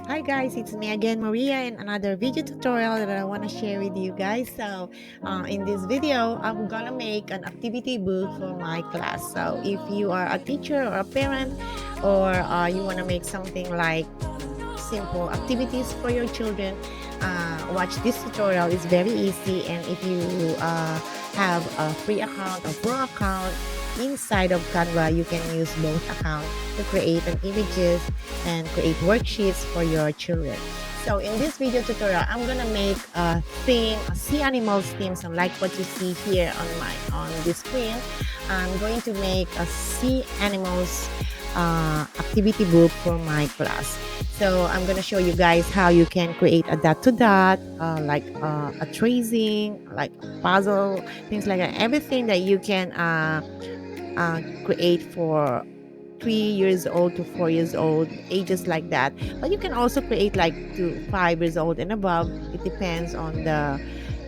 Hi guys, it's me again, Maria, in another video tutorial that I want to share with you guys. In this video, I'm gonna make an activity book for my class. So, if you are a teacher or a parent, or you want to make something like simple activities for your children, watch this tutorial. It's very easy, and if you have a free account or pro account inside of Canva, you can use both accounts to create an images and create worksheets for your children. So in this video tutorial, I'm gonna make a theme, a sea animals theme. So like what you see here on the screen, I'm going to make a sea animals activity book for my class. So I'm gonna show you guys how you can create a dot to dot, like a tracing, like a puzzle, things like that. Everything that you can create for 3 years old to 4 years old, ages like that. But you can also create like to 5 years old and above. It depends on the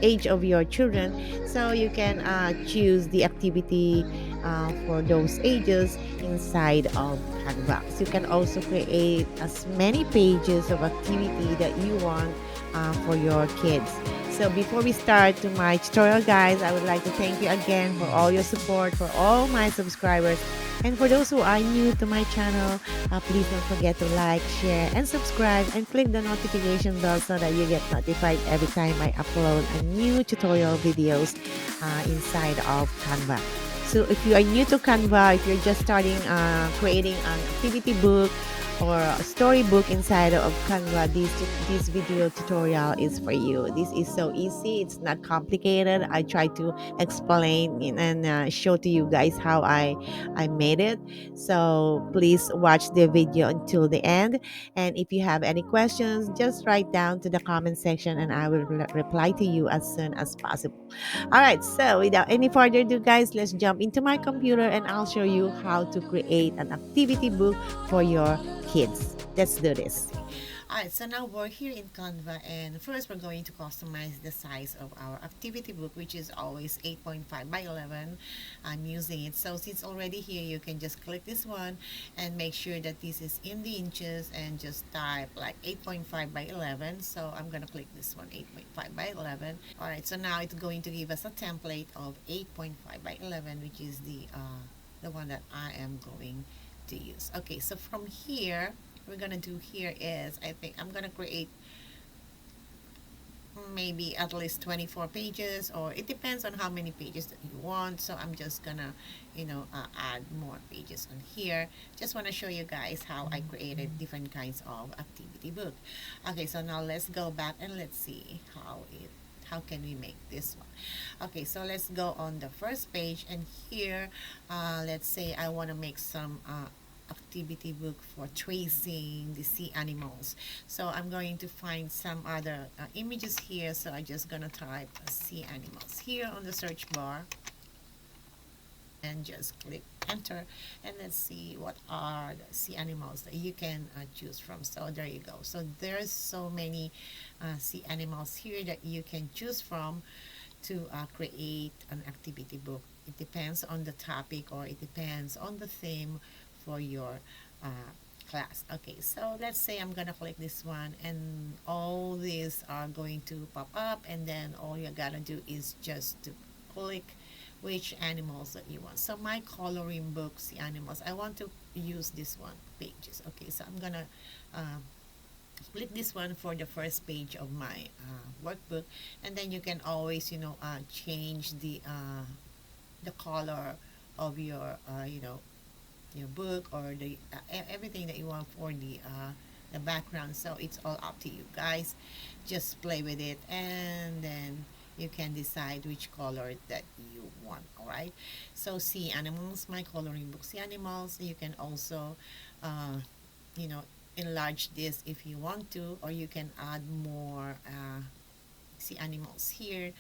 age of your children. So you can choose the activity for those ages inside of Canva. So you can also create as many pages of activity that you want for your kids. So before we start to my tutorial, guys, I would like to thank you again for all your support, for all my subscribers. And for those who are new to my channel, please don't forget to like, share, and subscribe, and click the notification bell so that you get notified every time I upload a new tutorial videos inside of Canva. So if you are new to Canva, if you're just starting creating an activity book or a storybook inside of Canva, this video tutorial is for you. This is so easy. It's not complicated. I try to explain and show to you guys how I made it. So please watch the video until the end. And if you have any questions, just write down to the comment section and I will reply to you as soon as possible. All right, so without any further ado, guys, let's jump into my computer and I'll show you how to create an activity book for your kids. Let's do this. All right, so now we're here in Canva, and first we're going to customize the size of our activity book, which is always 8.5 by 11. I'm using it. So since already here, you can just click this one and make sure that this is in the inches and just type like 8.5 by 11. So I'm going to click this one, 8.5 by 11. All right, so now it's going to give us a template of 8.5 by 11, which is the one that I am going to use. Okay, so from here, we're gonna do here is, I think I'm gonna create maybe at least 24 pages, or it depends on how many pages that you want. So I'm just gonna add more pages on here. Just want to show you guys how I created different kinds of activity book. Okay, so now let's go back and let's see how can we make this one. Okay, so let's go on the first page, and here let's say I want to make some activity book for tracing the sea animals. So I'm going to find some other images here. So I'm just gonna type sea animals here on the search bar and just click enter, and let's see what are the sea animals that you can choose from. So there you go. So there's so many sea animals here that you can choose from to create an activity book. It depends on the topic, or it depends on the theme for your class. Okay, so let's say I'm gonna click this one, and all these are going to pop up, and then all you gotta do is just to click which animals that you want. So my coloring books, the animals, I want to use this one pages. Okay, so I'm gonna click this one for the first page of my workbook, and then you can always change the color of your your book, or the everything that you want for the background. So it's all up to you guys. Just play with it, and then you can decide which color that you want. All right, so sea animals, my coloring book, sea animals. You can also you know enlarge this if you want to, or you can add more sea animals here.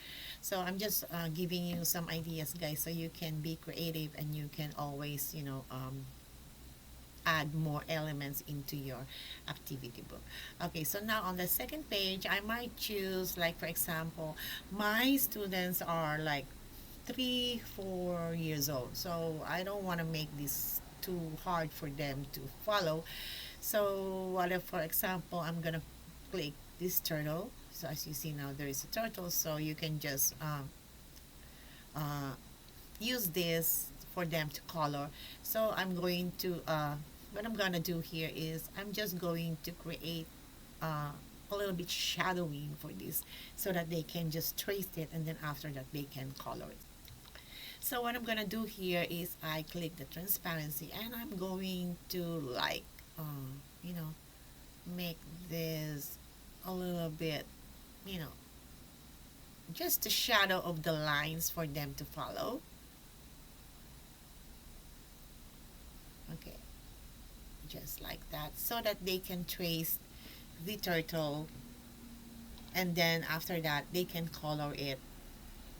So I'm just giving you some ideas, guys, so you can be creative and you can always add more elements into your activity book. Okay, so now on the second page, I might choose, like, for example, my students are like 3 4 years old, so I don't want to make this too hard for them to follow. So what if, for example, I'm gonna click this turtle. So as you see now, there is a turtle. So you can just uh, use this for them to color. So I'm going to what I'm gonna do here is I'm just going to create a little bit shadowing for this so that they can just trace it, and then after that they can color it. So what I'm gonna do here is I click the transparency, and I'm going to like you know, make this a little bit, you know, just the shadow of the lines for them to follow. Okay, just like that, so that they can trace the turtle, and then after that they can color it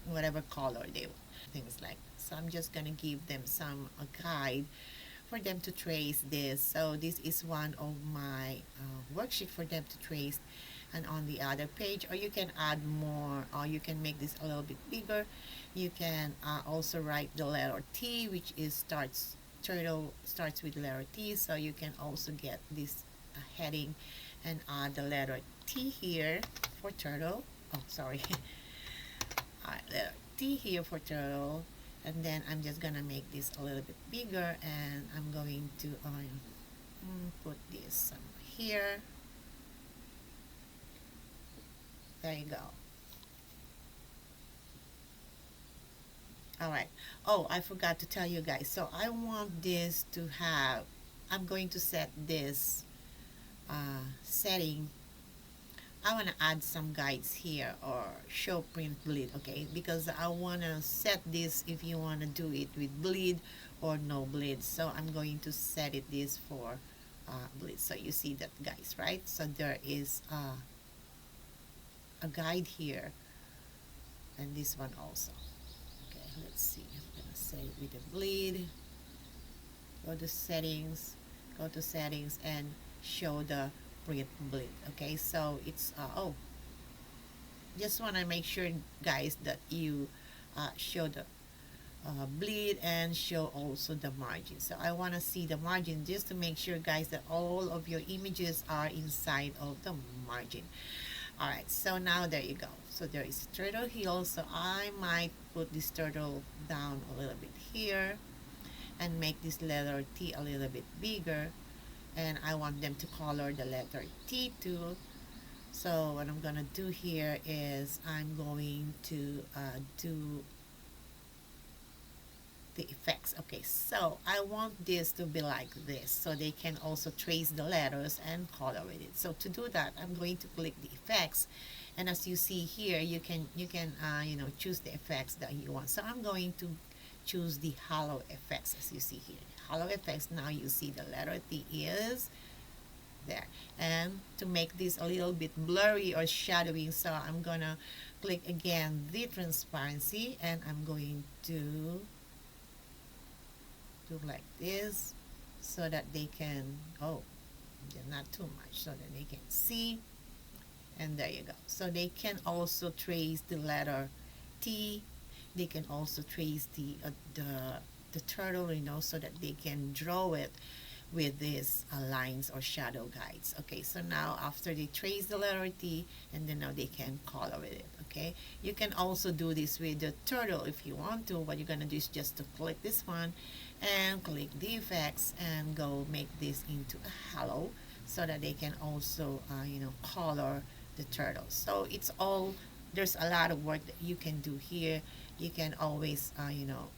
whatever color they want, things like that. So I'm just gonna give them some a guide for them to trace this. So this is one of my worksheet for them to trace, and on the other page, or you can add more, or you can make this a little bit bigger. You can also write the letter T, which is starts turtle starts with letter T, so you can also get this heading and add the letter T here for turtle. Oh, sorry. Letter T here for turtle, and then I'm just gonna make this a little bit bigger, and I'm going to put this here. There you go. All right. Oh, I forgot to tell you guys. So I want this to have, I'm going to set this setting. I want to add some guides here, or show print bleed, okay? Because I want to set this if you want to do it with bleed or no bleed. So I'm going to set it this for bleed. So you see that, guys, right? So there is a guide here, and this one also. Okay, let's see. I'm gonna set it with the bleed. Go to settings, and show the print bleed. Okay, so it's oh, just want to make sure, guys, that you show the bleed and show also the margin. So I want to see the margin just to make sure, guys, that all of your images are inside of the margin. All right, so now there you go. So there is turtle heel, so I might put this turtle down a little bit here and make this letter T a little bit bigger, and I want them to color the letter T too. So what I'm gonna do here is I'm going to do the effects. Okay, so I want this to be like this, so they can also trace the letters and color with it. So to do that, I'm going to click the effects, and as you see here, you can you know, choose the effects that you want. So I'm going to choose the hollow effects, as you see here. Hollow effects. Now you see the letter T is there, and to make this a little bit blurry or shadowing, so I'm gonna click again the transparency, and I'm going to do like this so that they can, oh, not too much, so that they can see. And there you go. So they can also trace the letter T. They can also trace the turtle, you know, so that they can draw it with these lines or shadow guides. Okay, so now after they trace the letter T, and then now they can color with it. Okay, you can also do this with the turtle if you want to. What you're gonna do is just to click this one and click the effects and go make this into a hollow, so that they can also you know, color the turtle. So it's all, there's a lot of work that you can do here. You can always you know,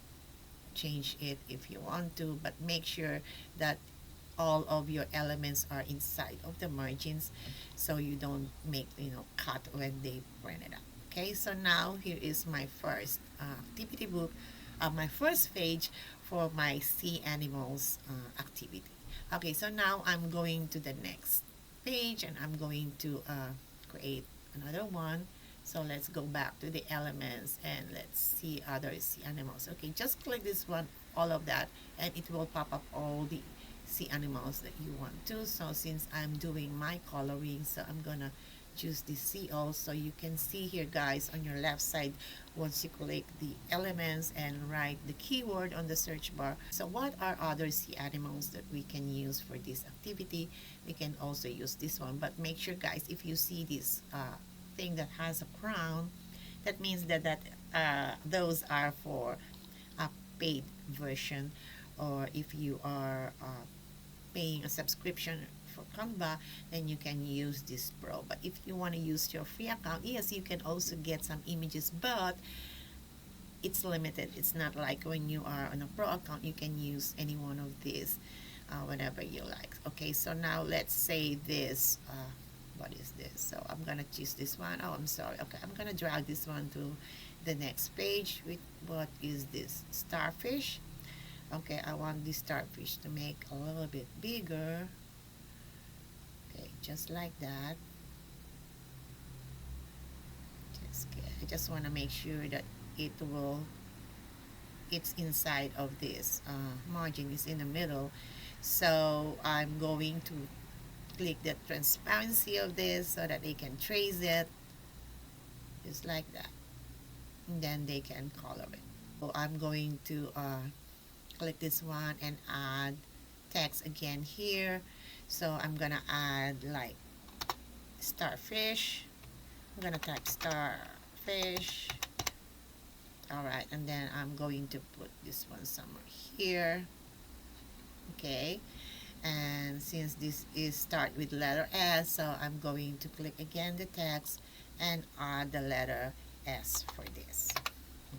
change it if you want to, but make sure that all of your elements are inside of the margins, so you don't make, you know, cut when they print it up. Okay, so now here is my first activity book, my first page for my sea animals activity. Okay, so now I'm going to the next page, and I'm going to create another one. So let's go back to the elements, and let's see other sea animals. Okay, just click this one, all of that, and it will pop up all the sea animals that you want to. So since I'm doing my coloring, so I'm gonna choose the CO. So you can see here, guys, on your left side, once you click the elements and write the keyword on the search bar. So what are other sea animals that we can use for this activity? We can also use this one, but make sure, guys, if you see this thing that has a crown, that means that those are for a paid version, or if you are paying a subscription for Canva, then you can use this Pro. But if you want to use your free account, yes, you can also get some images, but it's limited. It's not like when you are on a Pro account, you can use any one of these whenever you like. Okay, so now let's say this. What is this? So I'm gonna choose this one. Oh, I'm sorry. Okay, I'm gonna drag this one to the next page. With what is this? Starfish. Okay, I want this starfish to make a little bit bigger. Okay, just like that. I just want to make sure that it's inside of this margin is in the middle. So I'm going to click the transparency of this so that they can trace it, just like that, and then they can color it. So I'm going to click this one and add text again here. So I'm gonna add like starfish. I'm gonna type starfish. Alright, and then I'm going to put this one somewhere here. Okay, and since this is start with letter S, so I'm going to click again the text and add the letter S for this.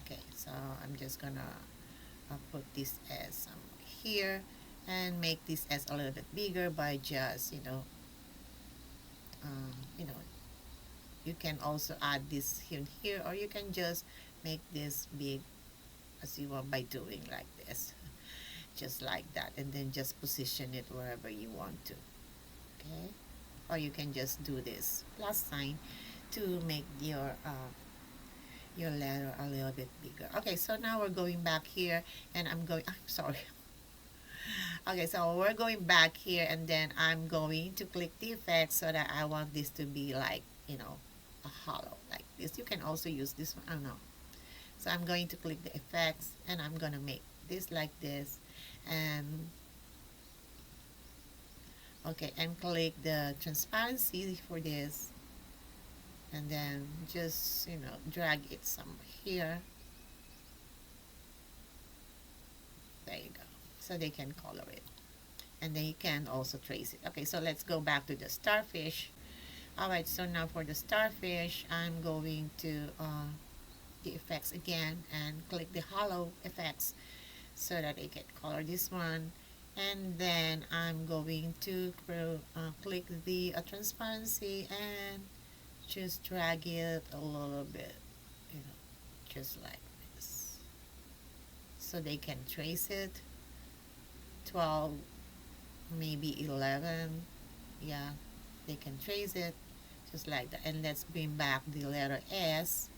Okay, so I'm just gonna put this S somewhere here and make this S a little bit bigger by just you know, you can also add this here, or you can just make this big as you want by doing like this, just like that, and then just position it wherever you want to. Okay, or you can just do this plus sign to make your letter a little bit bigger. Okay, so now we're going back here, and I'm sorry. Okay, so we're going back here, and then I'm going to click the effect so that I want this to be like, you know, a hollow like this. You can also use this one, I don't know. So I'm going to click the effects, and I'm gonna make this like this, and okay, and click the transparency for this, and then just, you know, drag it somewhere here. There you go, so they can color it, and then you can also trace it. Okay, so let's go back to the starfish. Alright, so now for the starfish, I'm going to the effects again and click the hollow effects so that I can color this one, and then I'm going to click the transparency and just drag it a little bit, you know, just like this, so they can trace it. 12, maybe 11, yeah, they can trace it just like that. And let's bring back the letter S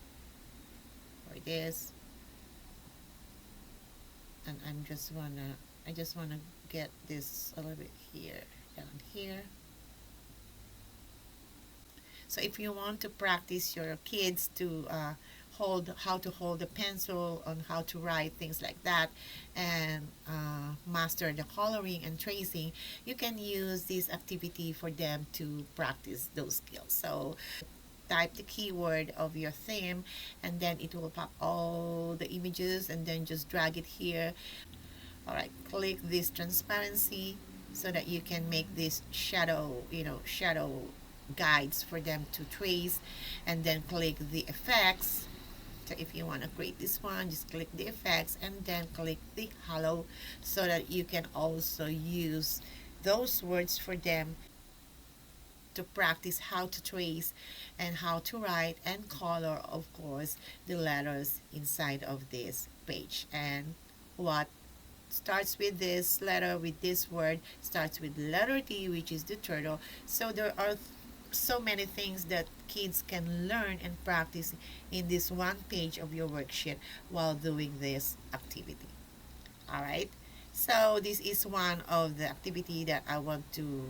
for this, and I just wanna get this a little bit here, down here. So if you want to practice your kids to how to hold a pencil, on how to write things like that, and master the coloring and tracing, you can use this activity for them to practice those skills. So type the keyword of your theme, and then it will pop all the images, and then just drag it here. Alright, click this transparency so that you can make this shadow, you know, shadow guides for them to trace, and then click the effects. So if you want to create this one, just click the effects and then click the hollow so that you can also use those words for them to practice how to trace and how to write and color, of course, the letters inside of this page. And what starts with this letter, with this word, starts with letter T, which is the turtle. So there are so many things that kids can learn and practice in this one page of your worksheet while doing this activity. All right, so this is one of the activity that I want to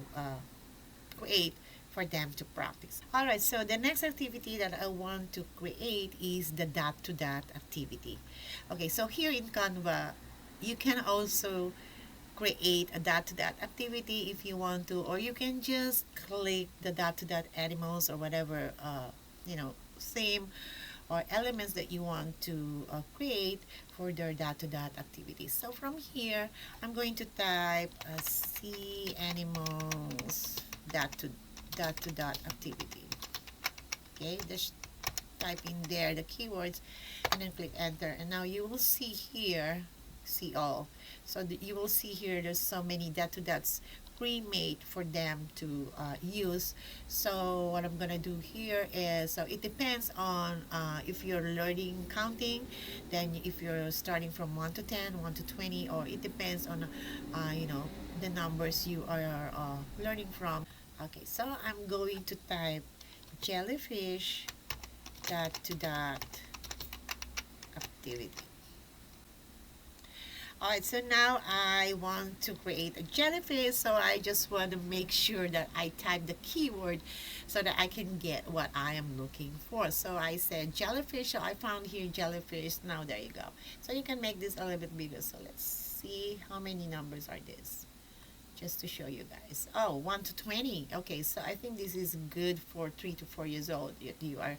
create for them to practice. All right, so the next activity that I want to create is the dot to dot activity. Okay, so here in Canva, you can also create a dot to dot activity if you want to, or you can just click the dot to dot animals or whatever theme or elements that you want to create for their dot to dot activities. So from here, I'm going to type see animals dot to dot activity. Okay, just type in there the keywords and then click enter, and now you will see here, see all. So you will see here there's so many dot to dots pre-made for them to use. So what I'm gonna do here is, so it depends on if you're learning counting, then if you're starting from 1 to 10, 1 to 20, or it depends on the numbers you are learning from. Okay, so I'm going to type jellyfish dot to dot activity. Alright, so now I want to create a jellyfish, so I just want to make sure that I type the keyword so that I can get what I am looking for. So I said jellyfish, so I found here jellyfish. Now there you go. So you can make this a little bit bigger. So let's see how many numbers are this, just to show you guys. Oh, 1 to 20. Okay, so I think this is good for 3 to 4 years old. You are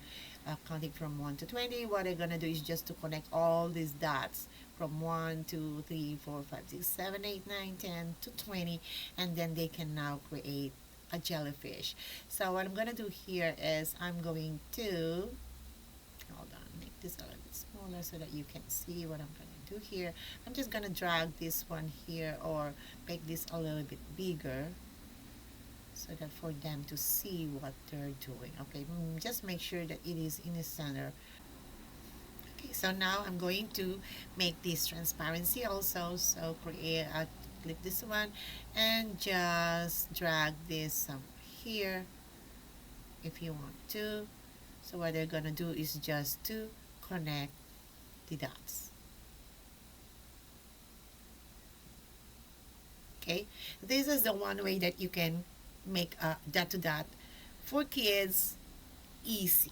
counting from 1 to 20. What I'm gonna do is just to connect all these dots from 1, 2, 3, 4, 5, 6, 7, 8, 9, 10 to 20, and then they can now create a jellyfish. So what I'm gonna do here is I'm going to, hold on, make this a little bit smaller so that you can see what I'm gonna do here. I'm just gonna drag this one here or make this a little bit bigger so that for them to see what they're doing. Okay, just make sure that it is in the center. Okay, so now I'm going to make this transparency also. So click this one and just drag this here if you want to. So what they're gonna do is just to connect the dots. Okay, this is the one way that you can make a dot to dot for kids easy.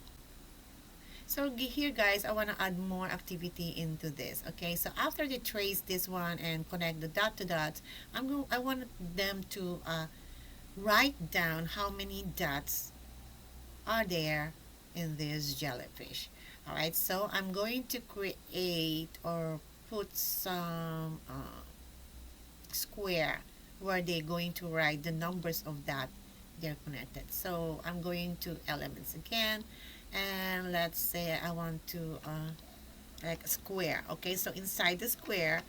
So here guys, I want to add more activity into this. Okay, so after they trace this one and connect the dot to dot, I want them to write down how many dots are there in this jellyfish. All right, so I'm going to create or put some square where they're going to write the numbers of that they're connected. So I'm going to elements again, and let's say I want to like a square. Okay, so inside the square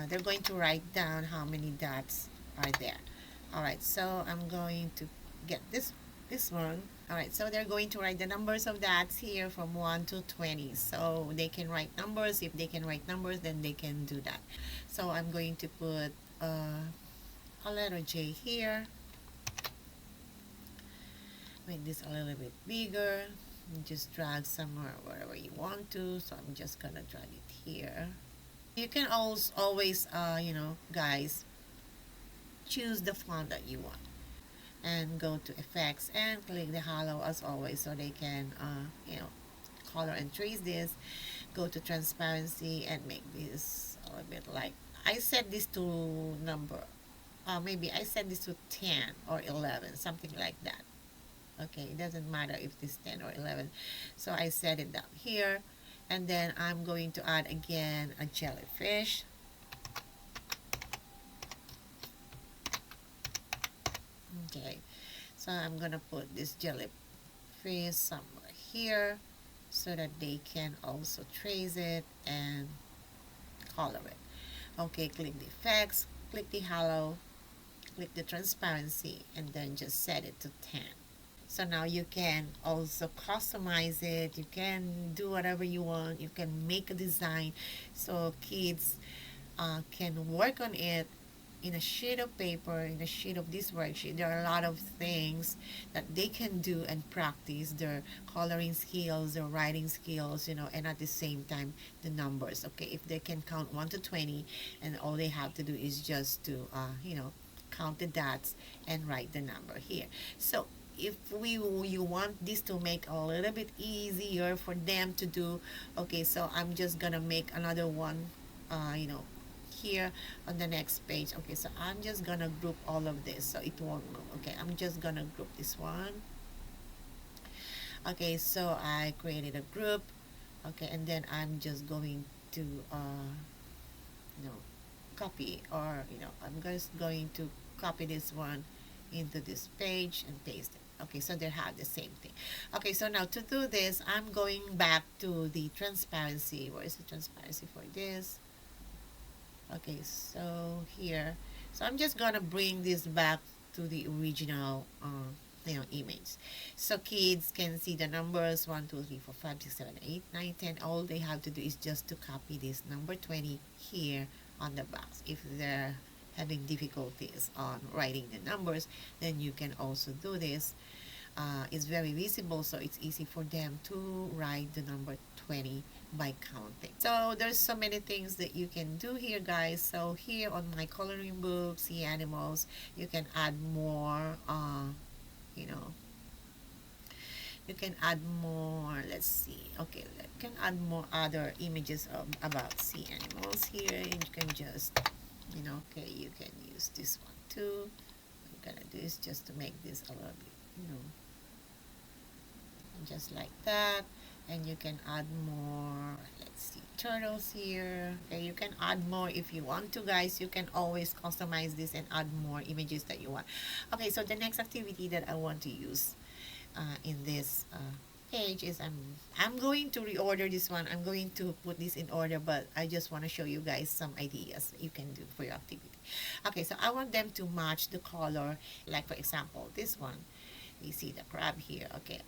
they're going to write down how many dots are there. All right, so I'm going to get this one. All right, so they're going to write the numbers of dots here from 1 to 20. So they can write numbers. If they can write numbers, then they can do that. So I'm going to put a letter J here. Make this a little bit bigger. And just drag somewhere wherever you want to. So I'm just gonna drag it here. You can always guys, choose the font that you want and go to effects and click the hollow as always, so they can color and trace this. Go to transparency and make this a little bit like, I set this to number, maybe I set this to 10 or 11, something like that. Okay, it doesn't matter if it's 10 or 11. So I set it down here, and then I'm going to add again a jellyfish. Okay, so I'm gonna put this jellyfish somewhere here so that they can also trace it and color it. Okay, click the effects, click the hollow, click the transparency, and then just set it to 10. So now you can also customize it. You can do whatever you want. You can make a design so kids can work on it in a sheet of paper, in a sheet of this worksheet. There are a lot of things that they can do and practice their coloring skills, their writing skills, and at the same time the numbers. Okay, if they can count 1 to 20, and all they have to do is just to count the dots and write the number here. So if you want this to make a little bit easier for them to do, okay, so I'm just gonna make another one, here on the next page. Okay, so I'm just gonna group all of this so it won't move. Okay, I'm just gonna group this one. Okay, so I created a group. Okay, and then I'm just going to you know copy, or I'm just going to copy this one into this page and paste it. Okay, so they have the same thing. Okay, so now to do this, I'm going back to the transparency. Where is the transparency for this? Okay, so here, so I'm just gonna bring this back to the original image, so kids can see the numbers 1 2 3 4 5 6 7 8 9 10. All they have to do is just to copy this number 20 here on the box. If they're having difficulties on writing the numbers, then you can also do this. It's very visible, so it's easy for them to write the number 20 by counting. So there's so many things that you can do here, guys. So here on my coloring book, Sea Animals, you can add more, you know, you can add more, let's see, okay, you can add more other images about sea animals here. You can just, okay, you can use this one too. What I'm gonna do is just to make this a little bit, just like that. And you can add more, let's see, turtles here. Okay, you can add more if you want to, guys. You can always customize this and add more images that you want. Okay, so the next activity that I want to use in this page is I'm going to reorder this one. I'm going to put this in order, but I just want to show you guys some ideas you can do for your activity. Okay, so I want them to match the color. Like for example, this one, you see the crab here. Okay,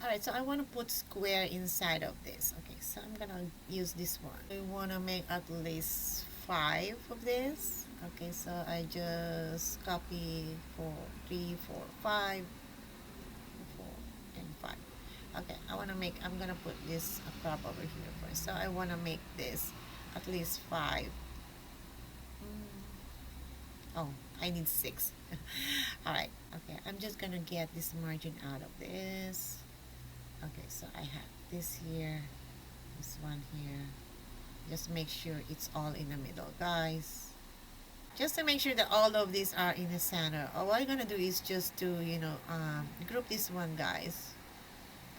alright, so I want to put square inside of this. Okay, so I'm gonna use this one. I want to make at least 5 of this. Okay, so I just copy 4, 3, 4, 5, 4, and 5. Okay, I'm gonna put this a crop over here first. So I want to make this at least 5. Oh, I need 6. Alright, okay, I'm just gonna get this margin out of this. Okay, so I have this here, this one here. Just make sure it's all in the middle, guys. Just to make sure that all of these are in the center. All I'm gonna do is just to, group this one, guys.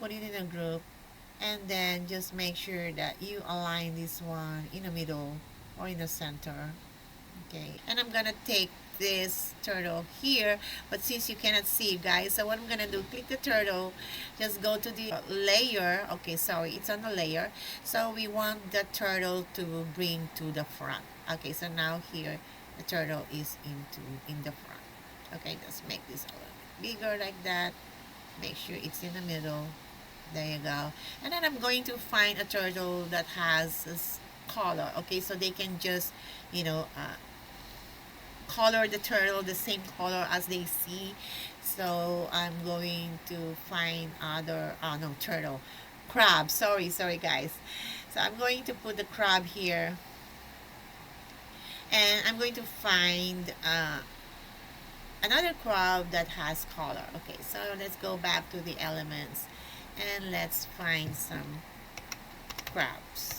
Put it in a group, and then just make sure that you align this one in the middle or in the center. Okay, and I'm gonna take this turtle here, but since you cannot see, guys, so what I'm gonna do, click the turtle, just go to the layer. Okay, sorry, it's on the layer, so we want the turtle to bring to the front. Okay, so now here the turtle is in the front. Okay, just make this a little bit bigger like that. Make sure it's in the middle. There you go. And then I'm going to find a turtle that has this color. Okay, so they can just color the turtle the same color as they see. So I'm going to find other no, turtle, crab, sorry guys. So I'm going to put the crab here, and I'm going to find another crab that has color. Okay, so let's go back to the elements and let's find some crabs.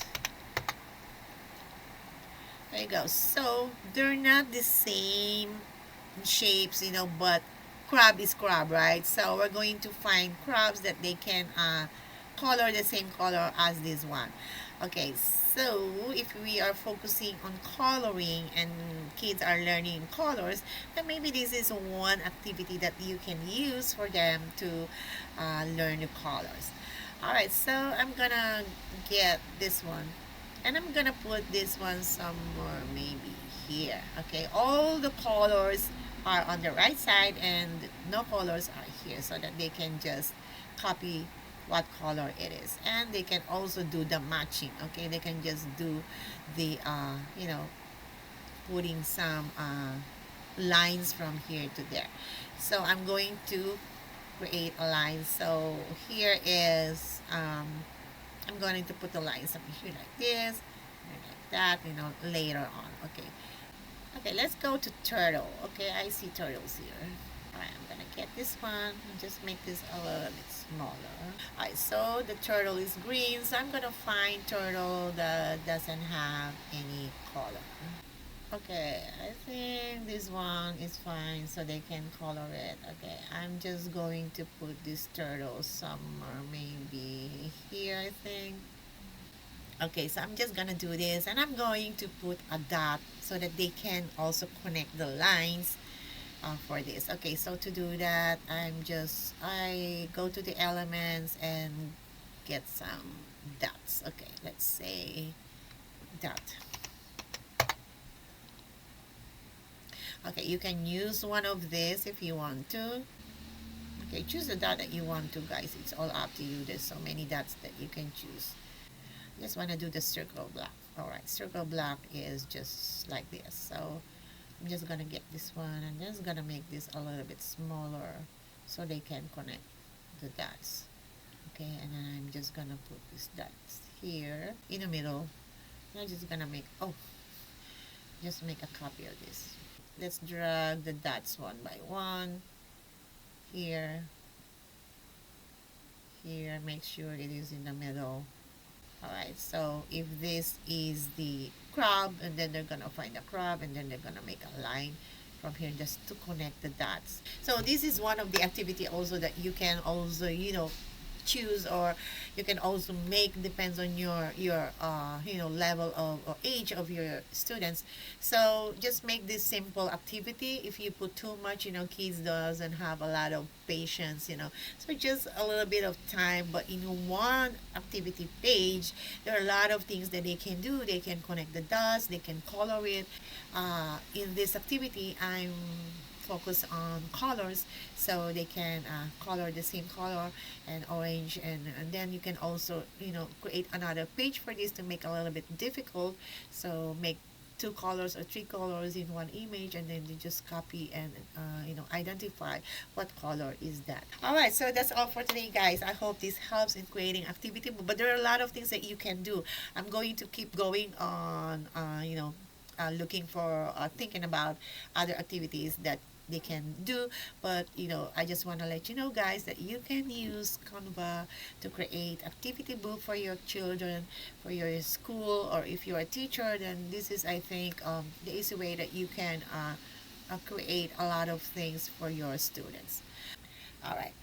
There you go. So they're not the same shapes, but crab is crab, right? So we're going to find crabs that they can color the same color as this one. Okay, so if we are focusing on coloring and kids are learning colors, then maybe this is one activity that you can use for them to learn the colors. Alright, so I'm gonna get this one, and I'm gonna put this one somewhere maybe here. Okay, all the colors are on the right side and no colors are here, so that they can just copy what color it is, and they can also do the matching. Okay, they can just do the putting some lines from here to there. So I'm going to create a line. So here is I'm going to put the lines up here like this, like that, later on. Okay, let's go to turtle. Okay, I see turtles here. Alright, I'm gonna get this one and just make this a little bit smaller. Alright, so the turtle is green, so I'm gonna find turtle that doesn't have any color. Okay, I think this one is fine, so they can color it. Okay, I'm just going to put this turtle somewhere, maybe here, I think. Okay, so I'm just gonna do this, and I'm going to put a dot so that they can also connect the lines for this. Okay, so to do that, I go to the elements and get some dots. Okay, let's say dot. Okay, you can use one of this if you want to. Okay, choose the dot that you want to, guys. It's all up to you. There's so many dots that you can choose. Just want to do the circle block. Alright, circle block is just like this. So I'm just gonna get this one and just gonna make this a little bit smaller so they can connect the dots. Okay, and then I'm just gonna put these dots here in the middle. I'm just gonna just make a copy of this. Let's drag the dots one by one. Here, make sure it is in the middle. Alright, so if this is the crab, and then they're gonna find the crab, and then they're gonna make a line from here just to connect the dots. So this is one of the activity also that you can also, choose, or you can also make, depends on your level of or age of your students. So just make this simple activity. If you put too much, kids doesn't have a lot of patience, so just a little bit of time. But in one activity page, there are a lot of things that they can do. They can connect the dots, they can color it. In this activity, I'm focus on colors, so they can color the same color and orange, and then you can also create another page for this to make a little bit difficult. So make two colors or three colors in one image, and then you just copy and identify what color is that. All right, so that's all for today, guys. I hope this helps in creating activity, but there are a lot of things that you can do. I'm going to keep going on looking for thinking about other activities that they can do. But I just want to let you know, guys, that you can use Canva to create activity book for your children, for your school, or if you're a teacher, then this is, I think, the easy way that you can create a lot of things for your students. All right,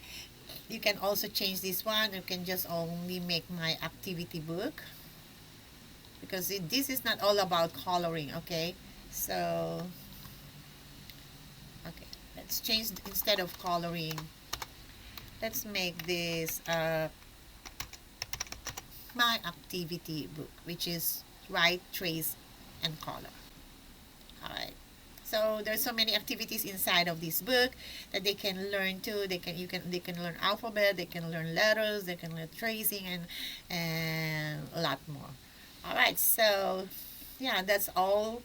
you can also change this one. You can just only make my activity book, because this is not all about coloring. Okay, so okay, let's change, instead of coloring, let's make this my activity book, which is write, trace, and color. All right, so there's so many activities inside of this book that they can learn too. They can learn alphabet, they can learn letters, they can learn tracing, and a lot more. All right, so yeah, that's all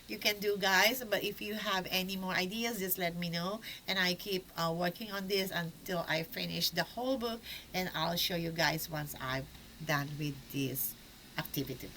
you can do, guys. But if you have any more ideas, just let me know, and I keep working on this until I finish the whole book, and I'll show you guys once I'm done with this activity.